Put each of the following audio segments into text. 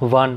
1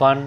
1